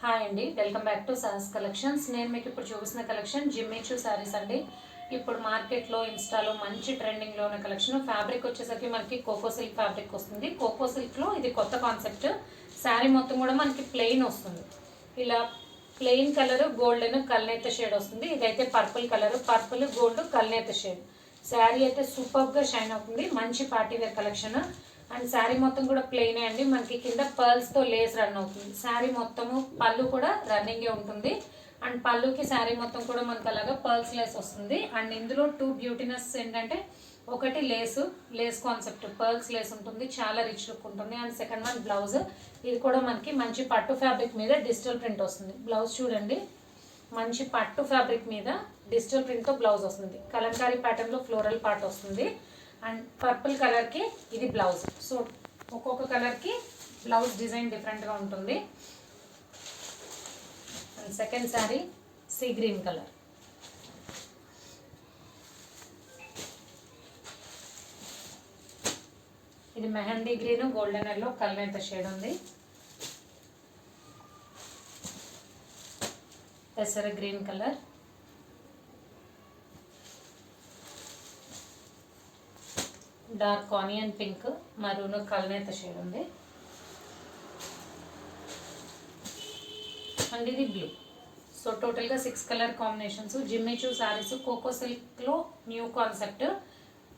Hi అండి, welcome back to sauce collections. నేను మీకు ఇప్పుడు చూపిస్తున్న కలెక్షన్ జిమ్మీచూ శారీస్ అండి. ఇప్పుడు మార్కెట్లో ఇన్స్టాలో మంచి ట్రెండింగ్లో ఉన్న కలెక్షన్. ఫ్యాబ్రిక్ వచ్చేసరికి మనకి కోకో సిల్క్ ఫ్యాబ్రిక్ వస్తుంది. కోకో సిల్క్లో ఇది కొత్త కాన్సెప్ట్. శారీ మొత్తం కూడా మనకి ప్లెయిన్ వస్తుంది. ఇలా ప్లెయిన్ కలర్ గోల్డెన్ కల్నేత షేడ్ వస్తుంది. ఇదైతే పర్పుల్ కలర్, పర్పుల్ గోల్డ్ కల్నేత షేడ్. శారీ అయితే సూపర్గా షైన్ అవుతుంది. మంచి party wear collection. And sari మొత్తం కూడా ప్లెయినే అండి. మనకి కింద పర్ల్స్తో లేస్ రన్ అవుతుంది. శారీ మొత్తము పళ్ళు కూడా రన్నింగే ఉంటుంది. అండ్ పళ్ళుకి శారీ మొత్తం కూడా మనకు అలాగా పర్ల్స్ లేస్ వస్తుంది. అండ్ ఇందులో టూ బ్యూటీనెస్ ఏంటంటే, ఒకటి లేస్ కాన్సెప్ట్ పర్ల్స్ లేస్ ఉంటుంది, చాలా రిచ్ లుక్ ఉంటుంది. And second one blouse. ఇది కూడా మనకి మంచి పట్టు ఫ్యాబ్రిక్ మీద డిజిటల్ ప్రింట్ వస్తుంది. బ్లౌజ్ చూడండి, మంచి పట్టు ఫ్యాబ్రిక్ మీద డిజిటల్ ప్రింట్తో బ్లౌజ్ వస్తుంది. కలంకారీ ప్యాటర్న్లో ఫ్లోరల్ పార్ట్ వస్తుంది. అండ్ పర్పుల్ కలర్కి ఇది బ్లౌజ్. సో ఒక్కొక్క కలర్కి బ్లౌజ్ డిజైన్ డిఫరెంట్గా ఉంటుంది. And second sari sea green colour. ఇది మెహందీ గ్రీన్ గోల్డెన్ ఎల్లో కల్నేత షేడ్ ఉంది. పెసర green colour, dark onion pink, maroon కల్నేత షేడ్ ఉంది. అండ్ ఇది బ్లూ. సో టోటల్గా 6 colour combinations. Jimmy Choo saris coco సిల్క్లో new concept.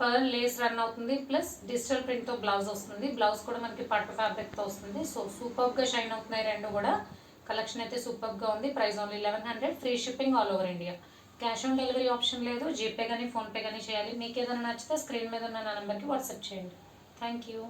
Pearl lace run అవుతుంది, ప్లస్ డిజిటల్ ప్రింట్తో బ్లౌజ్ వస్తుంది. బ్లౌజ్ కూడా మనకి పట్టు ఫ్యాబ్రిక్తో వస్తుంది. సో సూపర్గా షైన్ అవుతున్నాయి రెండు కూడా. కలెక్షన్ అయితే సూపర్గా ఉంది. Price only 1100. Free shipping all over India. Cash on delivery option లేదు. జీపే కానీ ఫోన్పే కానీ చేయాలి. మీకు ఏదైనా నచ్చితే స్క్రీన్ మీద ఉన్న నా నెంబర్కి వాట్సాప్ చేయండి. Thank you.